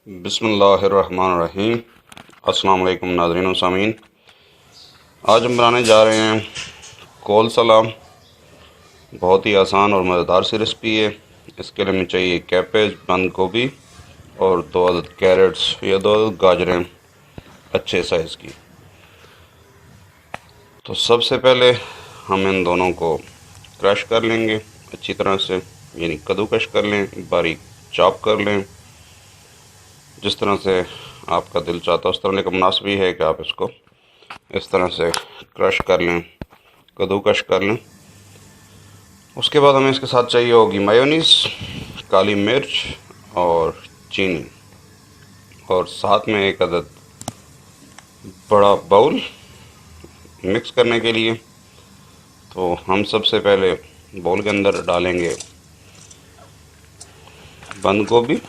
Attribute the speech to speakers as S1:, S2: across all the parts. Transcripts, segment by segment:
S1: बिस्मिल्लाहिर्रहमानिर्रहीम। अस्सलाम वालेकुम नाज़रीन व सामीन। आज हम बनाने जा रहे हैं कोल सलाम। बहुत ही आसान और मज़ेदार सी रेसिपी है। इसके लिए हमें चाहिए कैबेज, बंद गोभी और 2 अदद कैरेट्स या 2 अदद गाजरें अच्छे साइज़ की। तो सबसे पहले हम इन दोनों को क्रश कर लेंगे अच्छी तरह से, यानी कद्दूकश कर लें, बारीक चॉप कर लें, जिस तरह से आपका दिल चाहता है उस तरह। लेकिन मुनासिब ही है कि आप इसको इस तरह से क्रश कर लें, कद्दूकश कर लें। उसके बाद हमें इसके साथ चाहिए होगी मायोनीज़, काली मिर्च और चीनी, और साथ में 1 अदद बड़ा बाउल मिक्स करने के लिए। तो हम सबसे पहले बाउल के अंदर डालेंगे बंद गोभी,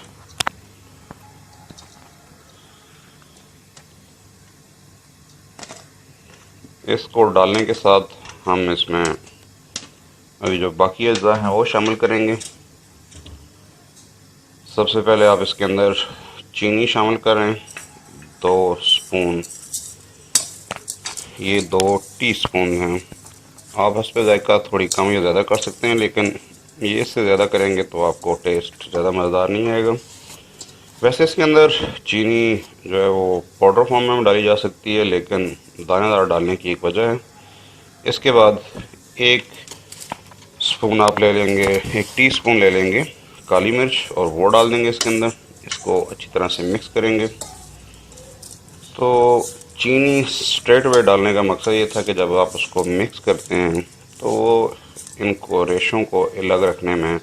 S1: इसको डालने के साथ हम इसमें अभी जो बाकी अज़्ज़ा हैं वो शामिल करेंगे। सबसे पहले आप इसके अंदर चीनी शामिल करें 2 स्पून, ये 2 टीस्पून हैं। आप हस्बे ज़ायक़ा थोड़ी कम या ज़्यादा कर सकते हैं, लेकिन ये इससे ज़्यादा करेंगे तो आपको टेस्ट ज़्यादा मज़ेदार नहीं आएगा। वैसे इसके अंदर चीनी जो है वो पाउडर फॉर्म में डाली जा सकती है, लेकिन दानेदार डालने की एक वजह है। इसके बाद 1 स्पून आप ले लेंगे, 1 टीस्पून ले लेंगे काली मिर्च और वो डाल देंगे इसके अंदर। इसको अच्छी तरह से मिक्स करेंगे। तो चीनी स्ट्रेट अवे डालने का मकसद ये था कि जब आप उसको मिक्स करते हैं तो वो इनको रेशों को अलग रखने में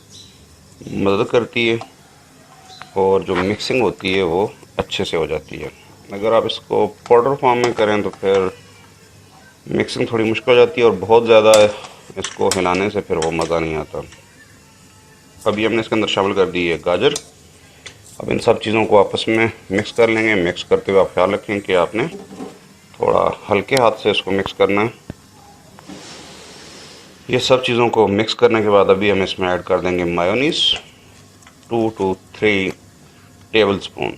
S1: मदद करती है और जो मिक्सिंग होती है वो अच्छे से हो जाती है। अगर आप इसको पाउडर फॉर्म में करें तो फिर मिक्सिंग थोड़ी मुश्किल हो जाती है और बहुत ज़्यादा इसको हिलाने से फिर वो मज़ा नहीं आता। अभी हमने इसके अंदर शामिल कर दी है गाजर। अब इन सब चीज़ों को आपस में मिक्स कर लेंगे। मिक्स करते हुए आप ख्याल रखें कि आपने थोड़ा हल्के हाथ से इसको मिक्स करना है। ये सब चीज़ों को मिक्स करने के बाद अभी हम इसमें ऐड कर देंगे मायोनीज़ 2 to 3 टेबल स्पून।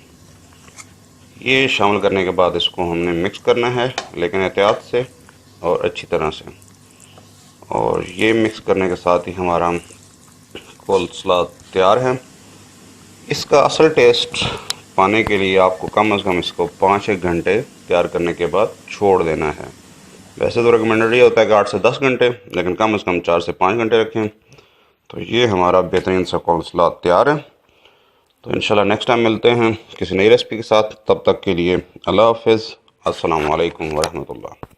S1: ये शामिल करने के बाद इसको हमने मिक्स करना है, लेकिन एहतियात से और अच्छी तरह से। और ये मिक्स करने के साथ ही हमारा कोल सलाद तैयार है। इसका असल टेस्ट पाने के लिए आपको कम से कम इसको 5-1 घंटे तैयार करने के बाद छोड़ देना है। वैसे तो रिकमेंडेड ये होता है कि 8 से 10 घंटे, लेकिन कम से कम 4 से 5 घंटे रखें। तो ये हमारा बेहतरीन सा कोल सलाद तैयार है। तो इंशाल्लाह नेक्स्ट टाइम मिलते हैं किसी नई रेसिपी के साथ। तब तक के लिए अल्लाह हाफ़िज़। अस्सलामु अलैकुम वरहमतुल्लाह।